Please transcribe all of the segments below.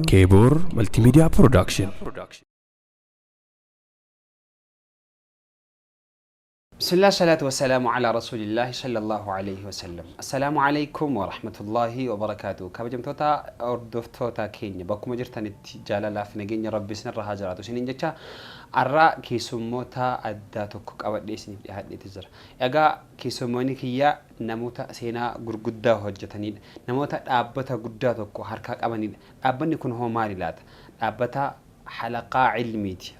كيبور ملتي ميديا برودكشن. بسم الله الصلاة والسلام على رسول الله صلى الله عليه وسلم. السلام عليكم ورحمة الله وبركاته. كبجمتوتا أردفتوتا كينيا بكم جرتان جلالا في نجين ربي سنر هاجرات وسنين جتا الرا كيسموتا أداتك أود ليسني في هذه التجار. يجا كيسموني كيا نموتا سينا غرغدا هجتانين نموتا أبتا غداتك وحركة أبنين أبني يكون هو ماليلات أبتا حلقة علميتي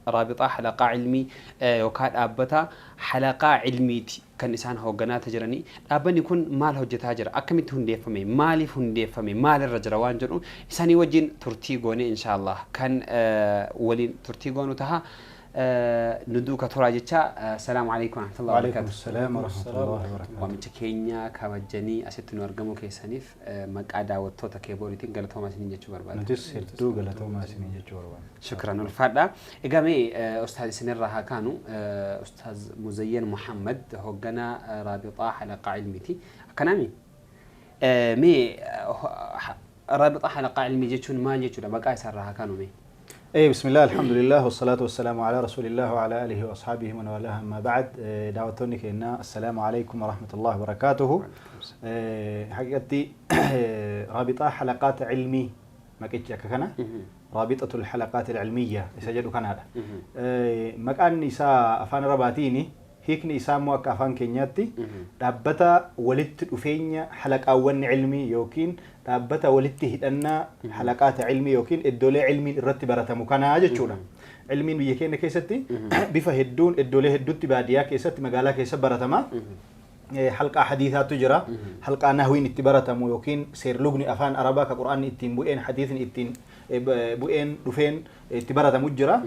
رابطة حلقة علمي وكاد أبتا حلقة علميتي كان إنسان هو جنات تجرني أبني يكون مال هو جتاجر أكمل هندي فمي مالي هندي فمي مال الرجل وانجرون إنساني وجين ترتيجوني إن شاء الله كان ولين ترتيجونه تها ندوك تراجعها. السلام عليكم ورحمة الله وبركاته. وعليكم السلام ورحمة الله وبركاته. ومن كينيا كوجني أستنو أرجمو كيسانيف مقعدة وتوتا كيبوريتين قالتهم ما سنين جتشو برباد. نتيس هدو قالتهم ما سنين جتشو برباد. شكرا الفردا. إجامي أستاذ سنير راها كانوا أستاذ مزين محمد هو جنا رابطة حلقة علميتي كنامي مي رابطة حلقة علمي جتشون ما جتشون بقى يسار راها كانوا مي. أي بسم الله الحمد لله والصلاة والسلام على رسول الله وعلى آله وأصحابه من والاه. أما بعد دعوتوني كنا السلام عليكم ورحمة الله وبركاته. حقيقتي رابطة حلقات علمي ما كنت كنا رابطة الحلقات العلمية يسجلوا كان هذا مكان نساء أفان رباتيني هيك نساء موك أفان كنياتي دابتا ولدت أفينيا حلقة أول علمي يوكين دابتا ولدت هدنا حلقات علمي يوكين الدولة علمي رتبرة مكانها جتشونا علمي بيجينا كيستي بفهدون الدولة هدوت بادية كيست مقالة كيست برتما حلقة حديثات تجرى حلقة نهوين اتبارة يوكين سير لغني أفان أربا كقرآن اتين بوين حديث اتين بوين رفين اتبارة مجرى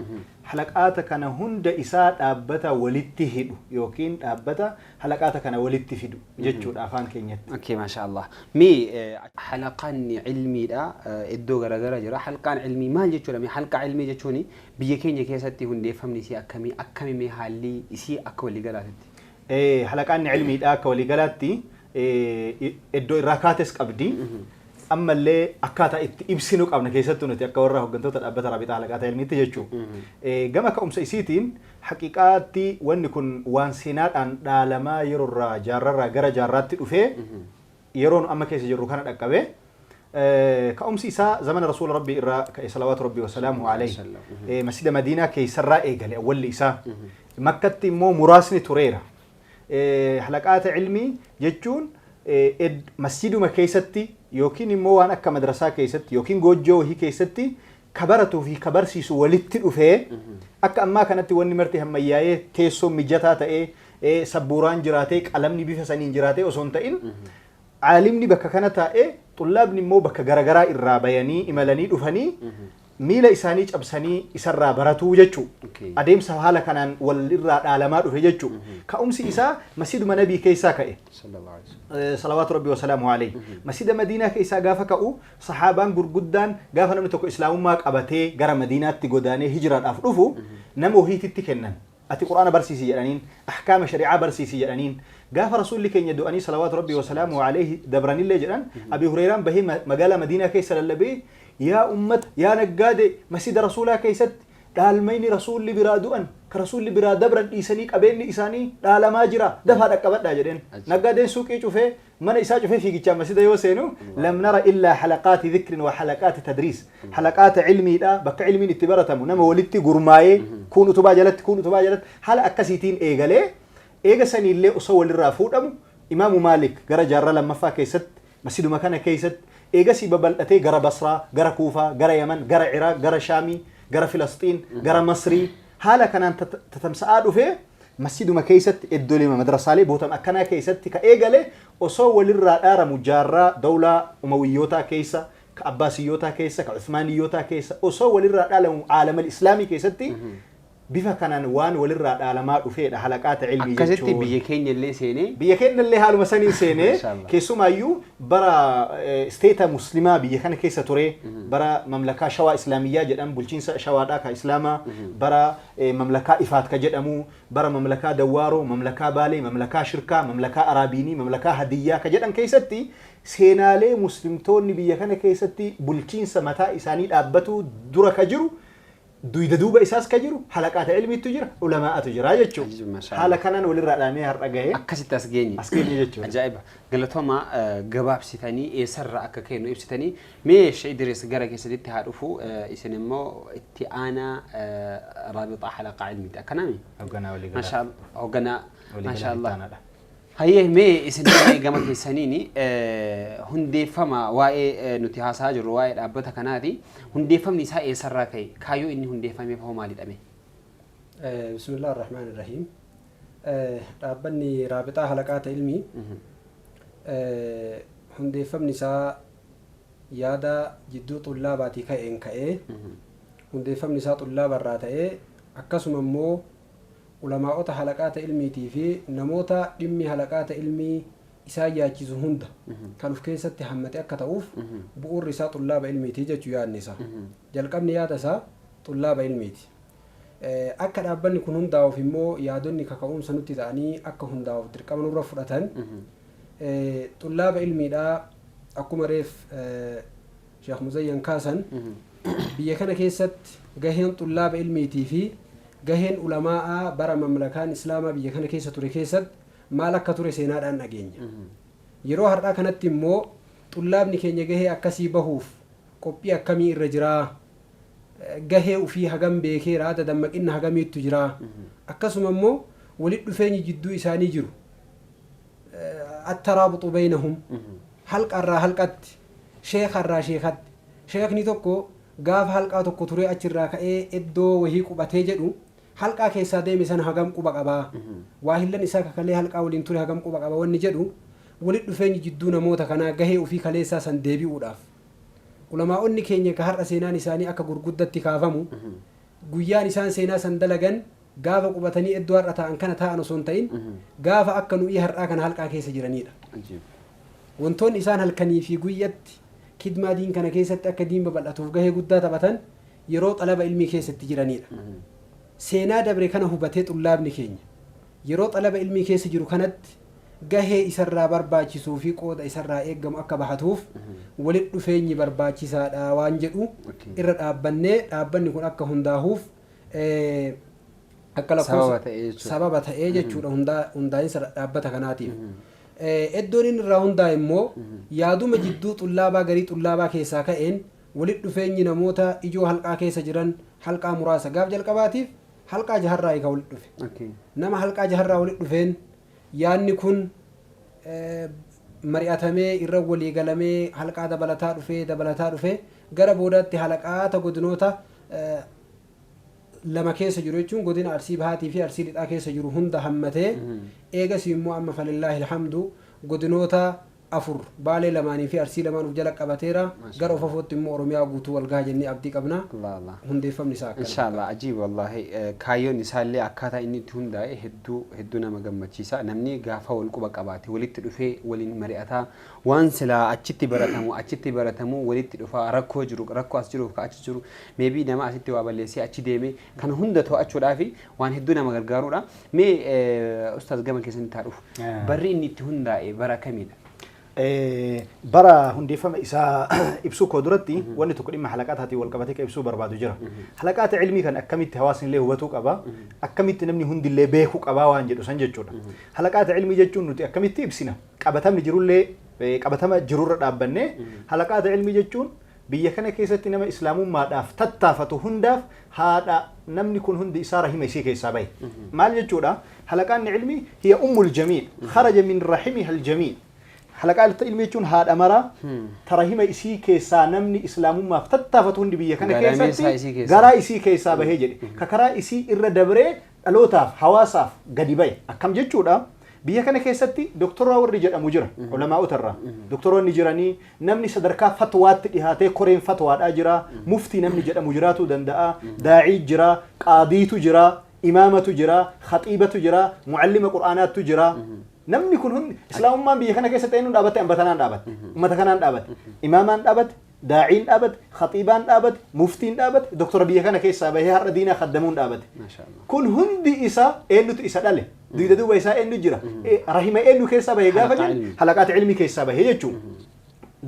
حلقات كان هند إساء أبتا ولتهدو يوكين أبتا حلقات كان ولتفدو جتشو أفان كينيت. أوكي ما شاء الله. مي حلقان علمي دا إدو غرغرة جرى حلقان علمي ما جتشو لمي حلقة علمي جتشوني بيكيني كيستي هندي فهمني سي أكمي مي حالي إسي أكولي غلاتي. حلقان علمي دا أكولي غلاتي إدو راكاتس قبدي أما اللي أكاتا إبسينوك أبنا كيستو نتي أكورا هقنتو تلقبتا رابطة حلقات علمي تججو جمع كأم سيسيتين حقيقاتي ونكون وانسينات عن دالما يرورا جاررا غرا جارات تلوفي يرون أما كيس جرو كانت أكبه كأم سيسا زمن رسول ربي إرى صلوات ربي وسلامه عليه مسجد مدينة كيسرا إيقال أول إسا مكة مو مراسني توريرا حلقات علمي ججون مسجد ما كيستي يوكين مو أنا كمدرسة كيستي يوكين جوجو هي كيستي كبرتو في كبرسيس ولدت أفه أك أما كانت وني مرتي هم ياي تيسو مجتا تأ سبوران جراتك علمني بفسانين جراتي وصنتين عالمني بك كانت طلابني مو بك جرجرا الرابياني إملاني أفني ميلا إسانيج أبساني إسرا براتو جتشو أديم سهالة كانن والإرّا علامات وفجتشو كأمسي إسا مسجد منبي كيسا كأ صلوات ربي وسلامه عليه مسجد مدينة كيسا غافا كأو صحابان غرغدان غافا نمتوكو إسلام ماك أبتي غرا مدينة تغداني هجرات أفرفو نمو هي تتكنن أتي قرآن برسيسي جرانين أحكام شريعة برسيسي جرانين غافا رسول لك إن يدواني صلوات ربي وسلامه عليه دبراني اللي جران أبي هريران بهي مقالة مدينة كيسا للبي يا أمت يا نجادة مسجد رسولها كيست دالمين رسول اللي برادوان كرسول اللي براد دبر إسانيك أبين إساني دال ما جرا دفع دكبت داجرين نجادين سوق يشوفه من إساج يشوفه في كتاب مسجد يوسينو لم نرى إلا حلقات ذكر وحلقات تدريس حلقات علمي لا بك علمي اتبارة منما ولدت جرماي كونوا تباجلت حال أكسيتين إيجا سني اللي أصول الرافود إمام مالك جرى جرى لما فا كيست مسجد مكان كيست إيجاسي ببلتي جرى بصرة جرى كوفة جرى يمن جرى عراق جرى شامي جرى فلسطين جرى مصري حالا كان تتمسألوا فيه مسجد ما كيست الدولة مدرسة لي بوتم أكنا كيست كإيجالي وصول الرئارة مجرى دولة أمويوتا كيسة كعباسيوتا كيسة كعثمانيوتا كيسة وصول الرئارة عالم الإسلامي كيستي bifa kanaan waan walirraa dhaalamaa dhufeedha halaqaata ilmii jechuun. Akkasitti biyya keenya illee seenee. Biyya keenya illee haaluma saniin seenee keessumaayyuu bara isteeta muslimaa biyya kana keessa ture bara mamlakaa shawaa islaamiyyaa jedhamu bulchiinsa shawaadhaa ka islaamaa bara mamlakaa ifaat ka jedhamu bara mamlakaa dawwaaroo mamlakaa baalee mamlakaa shirkaa mamlakaa araabiinii mamlakaa hadiyyaa ka jedhan keessatti seenaalee muslimtoonni biyya kana keessatti bulchiinsa mataa isaanii dhaabbatu dura ka jiru duyda duuba isaas ka jiru halaqaata ilmiitu jira ulamaa'atu jira jechuudha. Haala kanaan walirraa dhaamee har'a gahee akkasitti as geenye jechuudha. Ajaa'iba. Galatooma gabaabsitanii eessarraa akka kennu ibsitanii mee Sheikh Idris gara keessatti haa dhufu isin immoo itti aanaa raabixaa halaqaa ilmiiti akkanami? Hogganaa waliigalaa. Hogganaa maashaallah. Hayyee mee isin gama keessaniini hundeeffama waa'ee nuti haasaa jirru waa'ee dhaabbata kanaati. Hundeeffamni isaa eessarraa ka'e? Kaayyoo inni hundeeffameef hoo maalidha mee? Bismillahir Rahmaanir Rahiim. Dhaabbanni raabixaa halaqaata ilmii hundeeffamni isaa yaada jidduu xullaabaatii ka'een ka'ee hundeeffamni isaa xullaabarraa ta'ee akkasuma immoo ulamaa'ota halaqaata ilmiitii fi namoota dhimmi halaqaata ilmii isaa yaachisu hunda kan of keessatti hammate akka ta'uuf bu'uurri isaa xullaaba ilmiitii jechuu yaadni isaa. Jalqabni yaada isaa xullaaba ilmiiti. Akka dhaabbanni kun hundaa'uuf immoo yaadonni kaka'umsa nutti ta'anii akka hundaa'uuf dirqama nurra fudhatan xullaaba ilmiidhaa akkuma reef Sheekh Muzayyan kaasan biyya kana keessatti gaheen xullaaba ilmiitii fi gaheen ulamaa'aa bara mamlakaan islaamaa biyya kana keessa ture keessatti maal akka ture seenaadhaan dhageenya. Yeroo har'aa kanatti immoo xullaabni keenya gahee akkasii bahuuf qophii akkamii irra jiraa? Gahee ufii hagam beekee raada dammaqinna hagamiitu jiraa? Akkasuma immoo walitti dhufeenyi jidduu isaanii jiru. Attaraabuxu baynahum halqarraa halqatti sheekarraa sheekatti sheekni tokko gaafa halqaa tokko turee achirraa ka'ee iddoo wahii qubatee jedhu halqaa keessaa deeme sana hagam quba qabaa waahillan isaa kakalee halqaa waliin ture hagam quba qaba wanni jedhu walitti dhufeenyi jidduu namoota kanaa gahee ufii kaleessaa san deebi'uudhaaf ulamaa'onni keenya ka har'a seenaan isaanii akka gurguddatti kaafamu guyyaan isaan seenaa san dalagan gaafa qubatanii iddoo har'a ta'an kana ta'an osoo hin ta'in gaafa akka nuyi har'aa kana halqaa keessa jiranidha. Wantoonni isaan halkanii fi guyyatti kidmaa diin kana keessatti akka diin babal'atuuf gahee guddaa taphatan yeroo xalaba ilmii keessatti jiranidha. Seenaa dabre kana hubatee xullaabni keenya yeroo xalaba ilmii keessa jiru kanatti gahee isarraa barbaachisuu fi qooda isarraa eeggamu akka bahatuuf walitti dhufeenyi barbaachisaadha waan jedhu irra dhaabbannee dhaabbanni kun akka hundaahuuf akka lakkoofsa sababa ta'ee jechuudha hundaa'insa dhaabbata kanaatiif. Iddoon inni irraa hundaa'e immoo yaaduma jidduu xullaabaa garii xullaabaa keessaa ka'een walitti dhufeenyi namoota ijoo halqaa keessa jiran halqaa muraasa gaaf jalqabaatiif halqaa jaharraa eega walitti dhufe. Nama halqaa jaharraa walitti dhufeen yaadni kun mari'atamee irra walii galamee halqaa dabalataa dhufee gara boodaatti halaqaata godinoota lama keessa jiru jechuun godina Arsii Bahaatii fi Arsii Lixaa keessa jiru hunda hammatee eegas immoo amma falillaahi alhamdu godinoota afur Baalee lamaanii fi Arsii lamaan uf jala qabateera gara ofafootti immoo Oromiyaa guutuu walgaa jennee abdii qabna hundeeffamni isaa akka inshallah ajiib wallahi kaayyoon isaallee akkaataa inni itti hundaa'e hedduu nama gammachiisa namni gaafa wal quba qabaate walitti dhufee waliin mari'ataa waan silaa achitti baratamu walitti dhufaa rakkoo as jiruuf ka achi jiru maybe nama asitti waa balleessee achi deeme kana hunda to'achuudhaaf waan hedduu nama gargaarudha mee ustaaz gama keessatti taa dhufu barri inni itti hundaa'e bara kamidha? Bara hundeeffama isaa ibsuu koo duratti wanni tokko dhimma halaqaataatiin wal qabatee ibsuu barbaadu jira. Halaqaata ilmii kan akkamitti hawaasni illee hubatuu qaba, akkamitti namni hundi illee beekuu qaba waan jedhu san jechuudha. Halaqaata ilmii jechuun nuti akkamitti ibsina? Qabatamni jirullee qabatama jirurra dhaabbannee halaqaata ilmii jechuun biyya kana keessatti nama islaamummaadhaaf tattaafatu hundaaf haadha namni kun hundi isaa rahima isii keessaa bahe. Maal jechuudha? Halaqaanni ilmii hiya ummul jamiil kharaja min rahimiha al-jamiil. halaqaata ilmii jechuun haadha maraa tarahima isii keessaa namni islaamummaaf tattaafatu hundi biyya kana keessatti garaa isii keessaa bahee jedhe ka karaa isii irra dabree dhalootaaf hawaasaaf gadi bahe akkam jechuudha biyya kana keessatti doktoraa warri jedhamu jira ulamaa'otarraa doktoroonni jiranii namni sadarkaa fatwaatti dhihaatee koreen fatwaadhaa jira muftii namni jedhamu jiraatu danda'a daa'ii jira qaadiitu jira imaamatu jira khaxiibatu jira muallima qur'aanaatu jira namni kun hundi islaamummaan biyya kana keessatti eenyuun dhaabatte ambatanaan dhaabatte ummata kanaan dhaabatte imaamaan dhaabatte daa'iin dhaabatte khaxiibaan dhaabatte muftiin dhaabatte doktora biyya kana keessaa bahee har'a diinaa khaddamuun dhaabatte kun hundi isa eenyutu isa dhale duyda duuba isaa eenyu jira rahima eenyu keessaa bahee gaafa jennu halaqaata ilmi keessaa bahee jechuun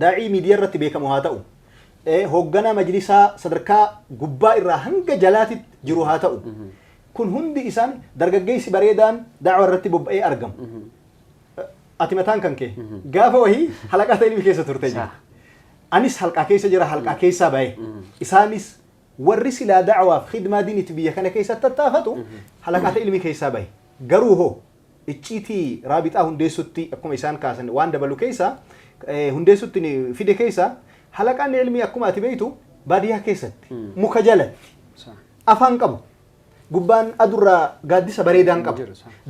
daa'ii miidiyaa irratti beekamu haa ta'u hoogganaa majlisaa sadarkaa gubbaa irraa hanga jalaatitti jiru haa ta'u kun hundi isaan dargaggeessi bareedaan da'waa irratti bobba'ee argamu ati mataan kan kee gaafa wahii halaqaata ilmi keessa turte jira anis halqaa keessa jira halqaa keessaa bahe isaanis warri silaa da'waaf khidmaa diinitti biyya kana keessatti tattaafatu halaqaata ilmi keessaa bahe garuu hoo icciitii raabixaa hundeessutti akkuma isaan kaasan waan dabalu keessa hundeessutti fide keessa halaqaan ilmi akkuma ati beektu baadiyyaa keessatti muka jalatti afaan qabu gubbaan adurraa gaaddisa bareedaan qaba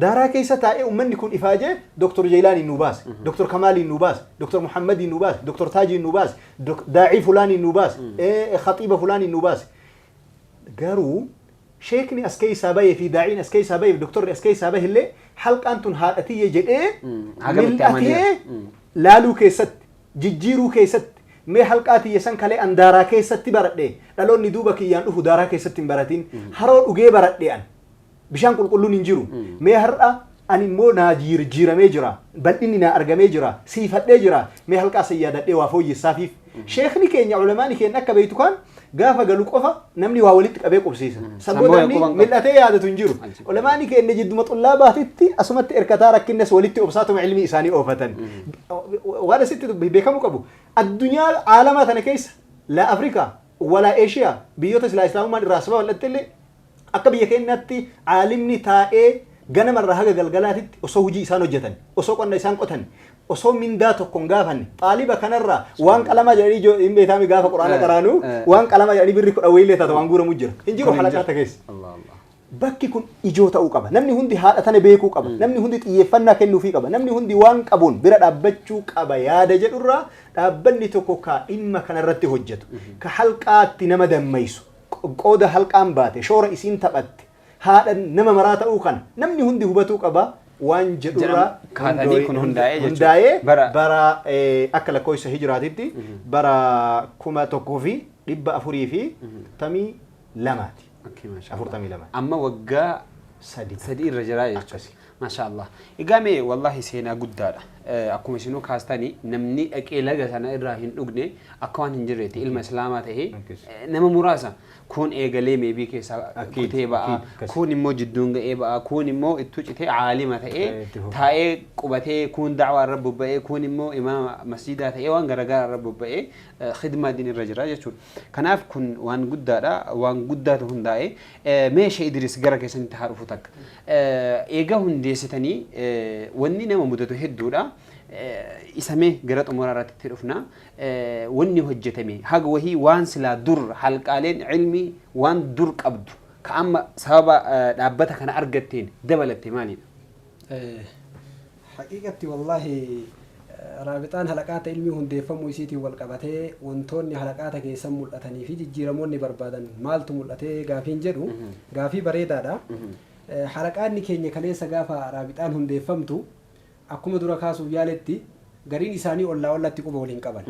daaraa keessa taa'ee ummanni kun ifaajee doktor Jeylaanii nu baase doktor Kamaaliin nu baase doktor Muhammadiin nu baase doktor Taajiin nu baase daa'ii fulaaniin nu baase khaxiiba fulaaniin nu baase garuu sheekni as keessaa bahee fi daa'iin as keessaa bahee doktorri as keessaa bahee illee halqaan tun haadhatiyye jedhee mil'atee laaluu keessatti jijjiiruu keessatti mee halqaati yesan kalee an daaraa keessatti baradhe dhaloonni duuba kiyyaan dhufu daaraa keessatti hin baratin haroo dhugee baradhe an bishaan qulqulluun hin jiru mee har'a ani immoo naa jiramee jira bal'inni naa argamee jira siifadhee jira mee halqaa sayyaadadhee waa fooyyessaafiif sheekni keenya ulamaani keenya akka beektu kan gaafa galu qofa namni waa walitti qabee qubsiisa sabboonni mil'atee yaadatu hin jiru ulamaani keenya jidduma xullaabaatitti asumatti erkataa rakkinnes walitti obsaatuma ilmi isaanii oofatan waan asitti beekamu qabu addunyaa aalamaa tana keessa la Afrikaa wala Eeshiyaa biyyoota silaa islaamummaan irraa sababa wal'atte illee akka biyya keenyaatti aalimni taa'ee ganamarraa haga galgalaatitti osoo hojii isaan hojjetan osoo qonna isaan qotan osoo mindaa tokkoon gaafanne xaaliba kanarraa waan qalama jedhanii hin beekami gaafa quraana qaraanu waan qalama jedhanii birri kudha wayilee taata waan guuramu jira hin jiru halaqaata keessa bakki kun ijoo ta'uu qaba namni hundi haadha tana beekuu qaba namni hundi xiyyeeffannaa kennuufii qaba namni hundi waan qabuun bira dhaabbachuu qaba yaada jedhurraa dhaabbanni tokko ka dhimma kanarratti hojjetu ka halqaatti nama dammaysu qooda halqaan baate shoora isiin taphatte haadha nama maraa ta'uu kan namni hundi hubatuu qaba waan jedhurraa kaatanii kun hundaa'ee bara akka lakkoofsa hijiraatitti bara 1442 amma waggaa sadii irra jira jechuudha maashaallah igame wallahi seenaa guddaadha akkuma isinuu kaastanii namni dhaqee laga sana irraa hin dhugne akka waan hin jirreetti ilma islaamaa ta'ee nama muraasa kun eegalee meebii keessaa kutee ba'a kun immoo jidduun ga'ee ba'a kun immoo ittuu citee caalima ta'ee taa'ee qubatee kun da'waa irra bobba'ee kun immoo imaama masjidaa ta'ee waan garagaraa irra bobba'ee khidmaa diin irra jira jechuudha kanaaf kun waan guddaadha waan guddaatu hundaa'ee meeshaa Idris gara keessanitti haa dhufu takka eega hundeessitanii wanni nama mudatu hedduudha isamee gara xumuraa irratti dhufna wanni hojjetame haga wahii waan silaa dur halqaaleen ilmi waan dur qabdu ka amma sababa dhaabbata kana argatteen dabalatte maalidha haqiiqatti wallahi raabixaan halaqaata ilmii hundeeffamuu isiitiin wal qabatee wantoonni halaqaata keessan mul'atanii fi jijjiiramoonni barbaadan maaltu mul'atee gaafiin jedhu gaafii bareedaadha halaqaanni keenya kaleessa gaafa raabixaan hundeeffamtu akkuma dura kaasuuf yaaletti gariin isaanii ollaa ollatti quba waliin qaban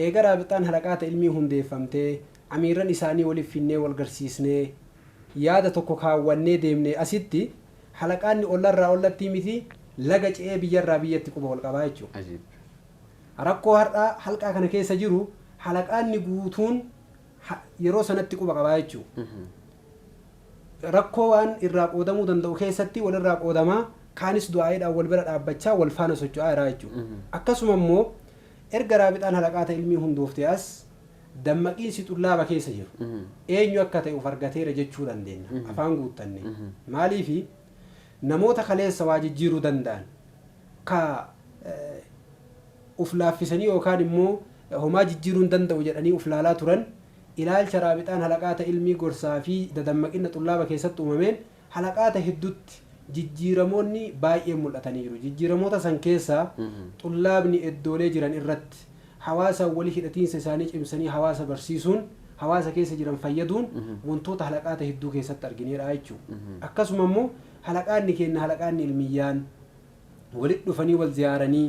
eega raabixaan halaqaata ilmii hundeeffamtee amiirran isaanii waliif finnee wal garsiisnee yaada tokko kaawwannee deemnee asitti halaqaanni ollarraa ollatti miti laga ce'ee biyyarraa biyyatti quba wal qabaa jechuudha rakkoo har'aa halqaa kana keessa jiru halaqaanni guutuun yeroo sanatti quba qabaa jechuudha rakkoo waan irraa qoodamuu danda'u keessatti walirraa qoodamaa kaanis du'aa'eedhaan wal bira dhaabbachaa wal faana socho'aa jira jechuudha akkasuma immoo erga raabixaan halaqaata ilmii hundooftee as dammaqiinsi xullaaba keessa jiru eenyu akka ta'e uf argateera jechuu dandeenya afaan guuttanne maaliifi namoota kaleessa waa jijjiiruu danda'an ka uf laaffisanii yookaan immoo homaa jijjiiruu danda'u jedhanii uf laalaa turan ilaalcha raabixaan halaqaata ilmii gorsaa fi dadammaqina xullaaba keessatti uumameen halaqaata hedduutti jijjiiramoonni baay'ee mul'ataniiru. Jijjiiramoota san keessaa xullaabni iddoolee jiran irratti hawaasa walii hidhatiinsa isaanii cimsanii hawaasa barsiisuun hawaasa keessa jiran fayyaduun wantoota halaqaata hedduu keessatti argineedha jechuudha. Akkasuma immoo halaqaanni kenna halaqaanni ilmiyyaan walitti dhufanii wal ziyaaranii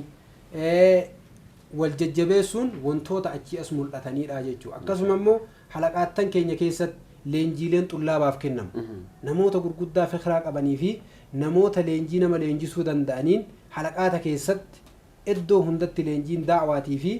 wal jajjabeessuun wantoota achii as mul'ataniidha jechuudha. Akkasuma immoo halaqaattan keenya keessatti leenjiileen xullaabaaf kennamu. Namoota gurguddaa fikiraa qabanii fi namoota leenjii nama leenjisuu danda'aniin halaqaata keessatti iddoo hundatti leenjiin daawaatii fi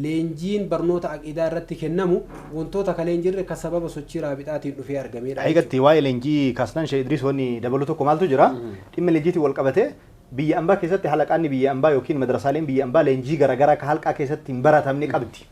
leenjiin barnoota aqiidaa irratti kennamu wantoota kaleen jirre ka sababa sochii raabixaatiin dhufee argameedha. Haqiqatti waa'ee leenjii kaasnaan Sheekh Idriis wanni dabalu tokko maaltu jira? Dhimma leenjiitiin wal qabatee biyya ambaa keessatti halaqaanni biyya ambaa yookiin madrasaaleen biyya ambaa leenjii garaagaraa ka halqaa keessatti hin baratamne qabdi.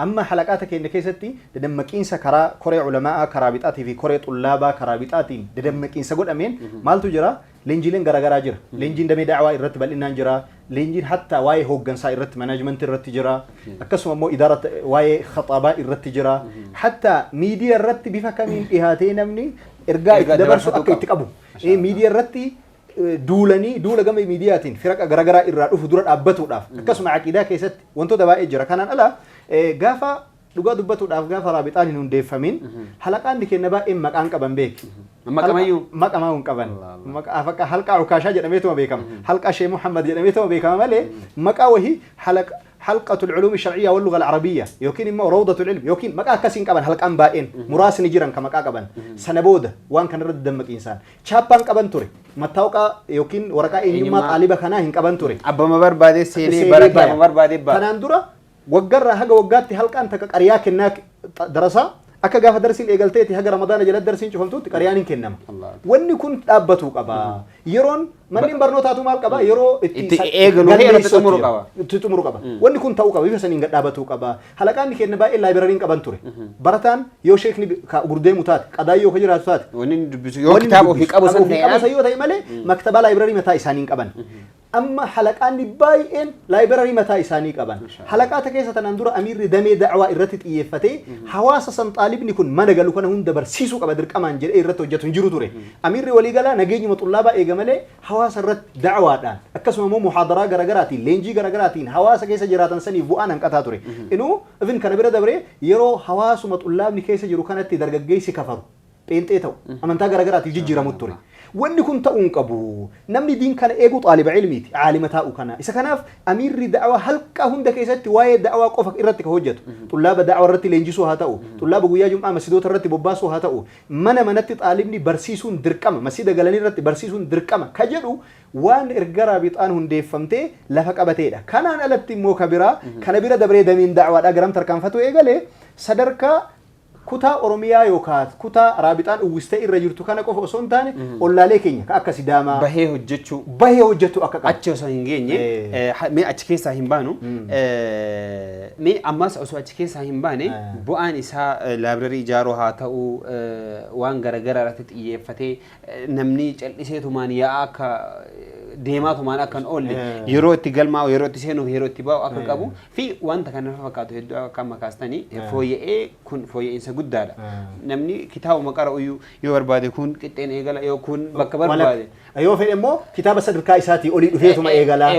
Amma halaqaata keenya keessatti dadammaqiinsa karaa koree ulamaa karaa bixaatii fi koree xullaabaa karaa bixaatiin dadammaqiinsa godhameen maaltu jira? Leenjiileen garaagaraa jira. Leenjiin damee daawaa irratti bal'inaan jira. Leenjiin hatta waa'ee hooggansaa irratti manaajimentii irratti jira. Akkasuma immoo idaara waa'ee khaxaabaa irratti jira. Hatta miidiyaa irratti bifa kamiin dhihaatee namni ergaa itti dabarsu akka itti qabu. Miidiyaa irratti duula gama miidiyaatiin firaqa garaagaraa irraa dhufu dura dhaabbatuudhaaf akkasuma aqiidaa keessatti wantoota baay'ee jira. Kanaan ala gaafa dhugaa dubbatuudhaaf gaafa raabixaan hin hundeeffamin halaqaanni kenna baay'een maqaan qaban beeki. Maqamaa hin qaban. Halqaa Ukaashaa jedhameetuma beekama. Halqaa Sheekh Muhammad jedhameetuma beekama malee maqaa wahii حلقة العلوم الشرعية واللغة العربية يمكن إما روضة العلم يمكن مكا كسين كبن حلقان بائن مراسني جيران كمكا كبن سنبودة وان كان رد دمك إنسان شابان كبن توري متوقع يمكن ورقة إنما طالبة خنا هن كبن توري أبا مبر بعد سيني بركة مبر بعد با كان دورا وقرر هجا وقات حلقان تك أرياك إنك دراسة akka gaafa darsiin eegalteeti haga ramadaana jala darsiin cufamtuutti qaryaaniin kennama. Wanni kun dhaabbatuu qaba. Yeroon manneen barnootaatu maal qaba? Yeroo itti eegalu irratti xumuru qaba. Itti xumuru qaba. Wanni kun ta'uu qaba. Bifa saniin dhaabbatuu qaba. Halaqaanni kenna baay'ee laayibirariin qaban ture. Barataan yoo sheekni gurdeemu taate qadaayyoo ka jiraatu taate. Wanni dubbisu yoo kitaaba ofii qabu san ta'e malee maktaba laayibirarii mataa isaanii qaban. أما حلقان بايئن لايبراري متى إساني كبان حلقات كيسة تنندر أمير دمي دعوة إرتت إيفتي حواس سن طالب نكون ما نقالو كنا هون دبر سيسو كبدر كمان جر إرتو جت نجرو توري أمير ولي قالا نجيني مطلابا إيجمالي حواس الرت دعوة دان أكسم مو محاضرة جرجراتي لينجي جرجراتين حواس كيسة جراتن سني فوقنا كتاتوري إنه إذن كان بيرد دبري يرو حواس مطلاب نكيسة جرو كانت تدرج جيسي كفر بينتيتو أما تاجر جرجراتي جيجي رموتوري وإني كنت أنقبو نمني دين كان إيجو طالب علمي عالمتها وكنا إذا كان أمير دعوة هل كهم دكيسات وايد دعوة قفك إرتك هوجته طلاب دعوة رتي لينجسو هاتو طلاب جويا جمعة مسجدات رتي بباسو هاتو منت طالبني برسيسون دركمة مسجد جلاني رتي برسيسون دركمة كجلو وان إرجرا بيتان هندي فهمتي لفك أبتيدا كان أنا لبتي مو كبيرة كان بيرا دبري دمين دعوة أجرام تركان فتو إيجالي صدرك كوتا أوروميا يوكات كوتا رابطان وستي الرجل كان كوف أصونتان ولا لكين كأكسي داما بهي هجتو أكاك أتشو سهنجيني مي أتشكي سهنبانو مي أماس أسو أتشكي سهنباني بوان إسها لابراري جارو هاتاو وان غرغر راتت إيه فتي نمني جلسيتو مانيا أكا ديماتو مانا كان أولي يرو تقلما ويرو تسينو يرو تباو أكا كابو في وان تكن فكاتو هدو كما كاستاني فوية كن فوية إنسا guddaadha namni kitaaba maqara yoo barbaade kun qixxeen eegala yoo kun bakka barbaade yoo fedhe immoo kitaaba sadarkaa isaatii olii dhufeetuma eegala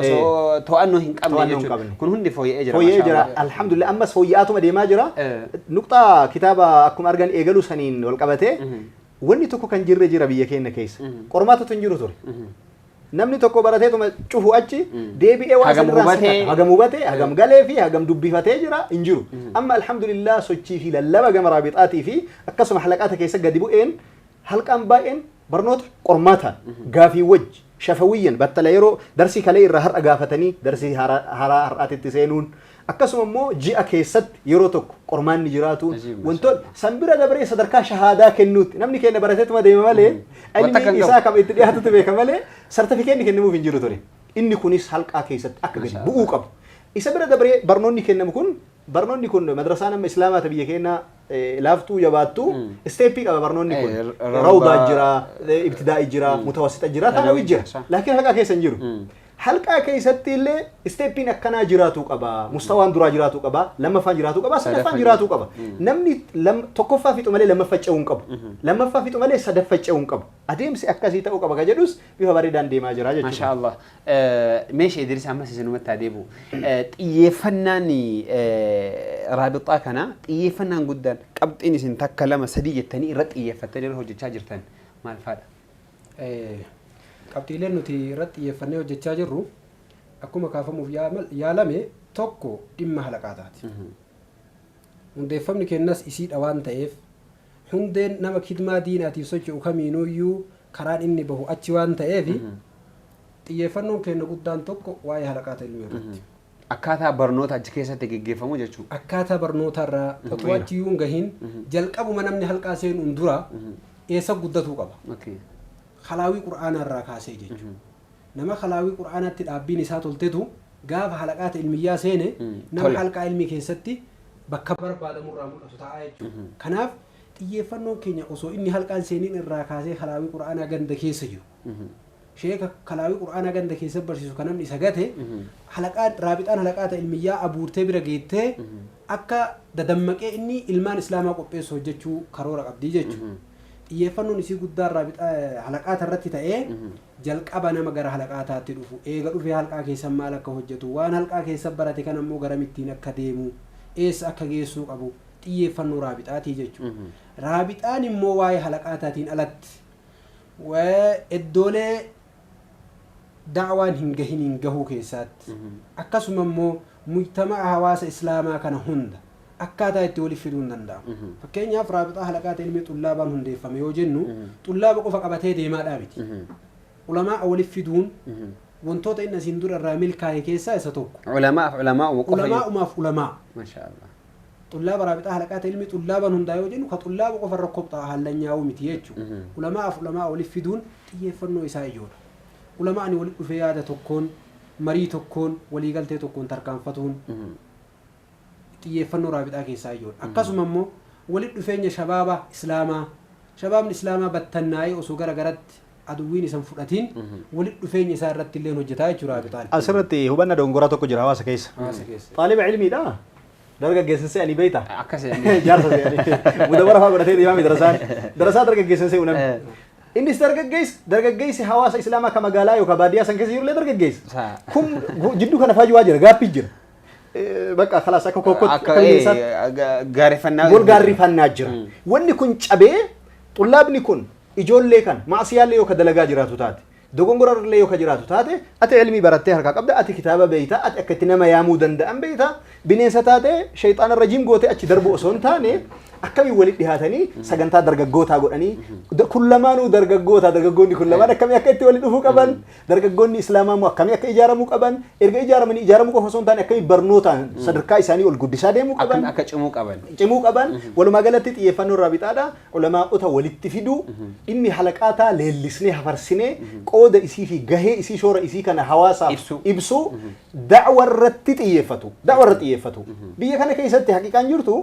osoo to'annoo hin qabne jechuudha kun hundi fooyya'ee jira alhamdulillah ammas fooyya'aatuma deemaa jira nuqxaa kitaaba akkuma argan eegaluu saniin wal qabatee wanni tokko kan jirre jira biyya keenya keessa qormaatatu hin jiru ture namni tokko barateetuma cufu achi deebi'ee waan sanirraa hagam hubate hagam galee fi hagam dubbifatee jira hin jiru amma alhamdulillah sochii fi lallaba gama raabixaatii fi akkasuma halaqaata keessa gadi bu'een halqaan baay'een barnoota qormaataan gaafii wajji shafawiyyan battala yeroo darsii kalee irraa har'a gaafatanii darsii haraa har'aatitti seenuun akkasuma immoo ji'a keessatti yeroo tokko qormaanni jiraatu wantoota san bira dabaree sadarkaa shahaadaa kennuutti namni keenya barateetuma deema malee ilmi isaa kam itti dhiyaatutu beeka malee sartifikeetni kennamuuf hin jiru ture inni kunis halqaa keessatti akka gadi bu'uu qabu isa bira dabaree barnoonni kennamu kun madrasaa nama islaamaata biyya keenya laaftuu jabaattuu isteeppii qaba barnoonni kun rawdaa jira ibtidaa'ii jira mutawassita jira tanaawii jira laakiin halqaa keessa hin jiru halqaa keessatti illee isteeppiin akkanaa jiraatu qaba mustawaan duraa jiraatu qaba lammaffaan jiraatu qaba sadaffaan jiraatu qaba namni tokkoffaa fixu malee lammaffaa ce'uu hin qabu lammaffaa fixu malee sadaffaa ce'uu hin qabu adeemsi akkasii ta'uu qaba ka jedhus bifa bareedaan deemaa jira jechuudha masha Allah meeshaa Idris ammas isinumatti adeemu xiyyeeffannaan raabixaa kana xiyyeeffannaan guddaan qabxiin isin takka lama sadii jettanii irratti xiyyeeffattanii hojjechaa jirtan maal faadha qabxiileen nuti irratti xiyyeeffannee hojjechaa jirru akkuma kaafamuuf yaalame tokko dhimma halaqaataati. Hundeeffamni kennas isiidha waan ta'eef hundeen nama kidmaa diinaatiif socho'u kamiinuyyuu karaan inni bahu achi waan ta'eef xiyyeeffannoon kenna guddaan tokko waa'ee halaqaata ilmii irratti. Akkaataa barnoota achi keessatti geggeeffamu jechuudha. Akkaataa barnootarraa otoo achiyyuu hin gahin jalqabuma namni halqaa seenuun dura eessa guddatuu qaba. Khalaawii qur'aanaa irraa kaasee jechuudha. Nama khalaawii qur'aanaatti dhaabbiin isaa toltetu gaafa halaqaata ilmiyyaa seene nama halqaa ilmii keessatti bakka barbaadamu irraa mul'atu ta'a jechuudha. Kanaaf xiyyeeffannoon keenya osoo inni halqaan seeniin irraa kaasee khalaawii qur'aanaa ganda keessa jiru. Sheeka khalaawii qur'aanaa ganda keessa barsiisu kan namni isa gate halaqaan raabixaan halaqaata ilmiyyaa abuurtee bira geettee akka dadammaqee inni ilmaan islaamaa qopheessu hojjechuu karoora qabdii jechuudha. Xiyyeeffannoon isii guddaa halaqaata irratti ta'ee jalqaba nama gara halaqaataatti dhufu eega dhufee halqaa keessa maal akka hojjetu waan halqaa keessa barate kan ammoo garamittiin akka deemu eessa akka geessuu qabu xiyyeeffannoo raabixaatii jechuudha. Raabixaan immoo waa'ee halaqaataatiin alatti iddoolee da'waan hin gahiniin gahuu keessaatti akkasuma immoo mujtamaa hawaasa islaamaa kana hunda akkaataa itti waliif fiduu hin danda'amu. Fakkeenyaaf raabixaa halaqaata ilmii xullaabaan hundeeffame yoo jennu xullaaba qofa qabatee deemaadhaa miti. Ulamaa waliif fiduun wantoota inni asiin dura irraa milkaa'e keessaa isa tokko. Ulamaa'umaaf ulamaa. Mashaallah. Xullaaba raabixaa halaqaata ilmii xullaabaan hundaa yoo jennu ka xullaaba qofa irra kophaa hallanyaa'uu miti jechuudha. Ulamaa'aaf ulamaa waliif fiduun xiyyeeffannoo isaa ijoodha. Ulamaa'ni walitti dhufee yaada tokkoon marii tokkoon waliigaltee tokkoon tarkaanfatuun xiyyeeffannoo raabixaa keessaa ijoodha. Akkasuma immoo walitti dhufeenya shabaaba islaamaa shabaabni islaamaa battannaa'ee osoo gara garatti aduwwiin isan fudhatiin walitti dhufeenya isaa irratti illee hojjetaa jechuudha raabixaan. Asirratti hubanna dongoraa tokko jira hawaasa keessa. Xaaliba ilmiidha. Dargaggeessisee ani beeyta. Akkasii. Jaarsa se'anii. Mudabara fa'aa godhatee deemaa miti darasaan. Darasaa dargaggeessisee unamni. Innis dargaggeessi hawaasa islaamaa ka magaalaa yookaan baadiyyaa san keessa jirullee dargaggeessa. Kun jidduu kana faajuu jira gaaffii jira. Bakka khalaas akka kokkotti gaarrifannaa jira. Wanni kun cabee xullaabni kun ijoollee kan maasiyaallee yoo ka dalagaa jiraatu taate dogongorarlee yoo ka jiraatu taate ati ilmii barattee harkaa qabda ati kitaaba beeyta ati akka itti nama yaamuu danda'an beeyta bineensa taate shayxaana rajiim gootee achi darbu osoo hin taane akkamiin walitti dhihaatanii sagantaa dargaggootaa godhanii kun lamaanuu dargaggoonni kun lamaan akkamii akka itti walitti dhufuu qaban dargaggoonni islaamaa immoo akkamii akka ijaaramuu qaban erga ijaaramuu qofa osoo hin taane akkamii barnootaan sadarkaa isaanii ol guddisaa deemuu qaban akka cimuu qaban walumaa galatti xiyyeeffannoo raabixaadha ulamaa'ota walitti fiduu dhimmi halaqaataa leellisnee hafarsinee qooda isii fi gahee isii shoora isii kana hawaasaaf ibsuu da'wa irratti xiyyeeffatu biyya kana keessatti haqiqaan jirtu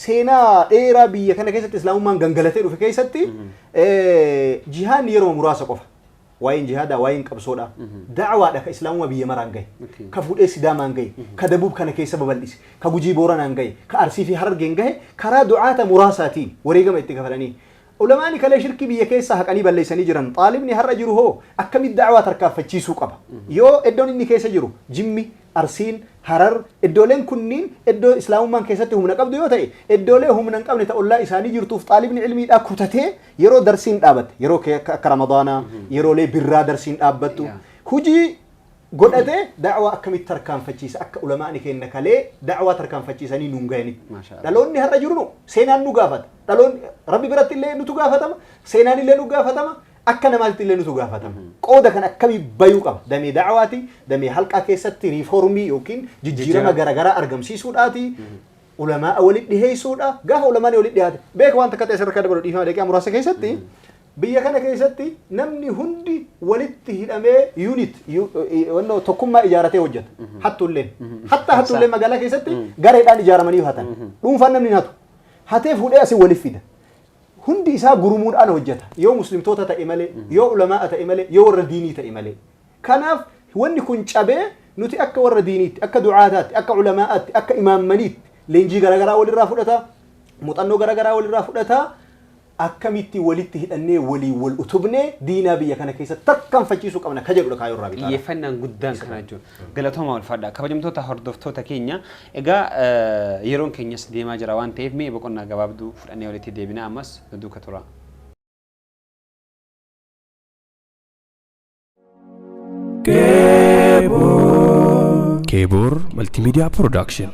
seenaa dheeraa biyya kana keessatti islaamummaan gangalatee dhufe keessatti jihaadni yeroo muraasa qofa waa'een jihaadaa waa'een qabsoodha da'waadha ka islaamummaa biyya maraan gahe ka fuudhee sidaamaan gahe ka dabuub kana keessa babal'ise ka gujii booranaan gahe ka arsii fi harargeen gahe karaa du'aata muraasaatiin wareegama itti kafalanii ulamaani kalee shirkii biyya keessa haqanii balleessanii jiran xaalibni har'a jiru hoo akkamitti da'waa tarkaanfachiisuu qaba yoo iddoon inni keessa jiru jimmi arsiin harar iddooleen kunniin iddoo islaamummaan keessatti humna qabdu yoo ta'e iddoolee humna hin qabne ta'ullaa isaanii jirtuuf xaalibni ilmiidhaa kutatee yeroo darsiin dhaabatte yeroo akka ramadaanaa yeroolee birraa darsiin dhaabbattu hujii godhatee da'waa akkamitti tarkaanfachiisa akka ulamaani kenna kalee da'waa tarkaanfachiisanii nuun ga'anitti dhaloonni har'a jiru seenaan nu gaafata dhaloonni rabbi biratti illee nutu gaafatama seenaan illee nu gaafatama akka namaatti illee nutu gaafatama qooda kan akkamii bayuu qaba damee da'waati damee halqaa keessatti riifoormii yookiin jijjiirama garaagaraa argamsiisuudhaati ulamaa walitti dhiheessuudha gaafa ulamaani walitti dhiyaate beeka waan takka ta'e sirra dabalu dhiifama daqiiqaa muraasa keessatti biyya kana keessatti namni hundi walitti hidhamee unit wannoo tokkummaa ijaaratee hojjeta hattullee magaalaa keessatti gareedhaan ijaaramanii hatan dhuunfaan namni hatu hatee fuudhee asii waliif fida hundi isaa gurmuudhaan hojjeta yoo muslimtoota ta'e malee yoo ulamaa ta'e malee yoo warra diinii ta'e malee kanaaf wanni kun cabee nuti akka warra diiniitti akka ducaataatti akka culamaa'aatti akka imaamaniitti leenjii garaagaraa walirraa fudhata muuxannoo garaagaraa walirraa fudhata akkamitti walitti hidhannee walii wal utubnee diinaa biyya kana keessa tarkaanfachiisuu qabna ka jedhudha kaayoo irraa bitaa. Xiyyeeffannaan guddaan kana jechuudha. Galatooma wal fadhaa. Kabajamtoota hordoftoota keenya egaa yeroon keenyas deemaa jira waan ta'eef mee boqonnaa gabaabduu fudhannee walitti deebinaa ammas duuka tura. Kebor Multimedia Production.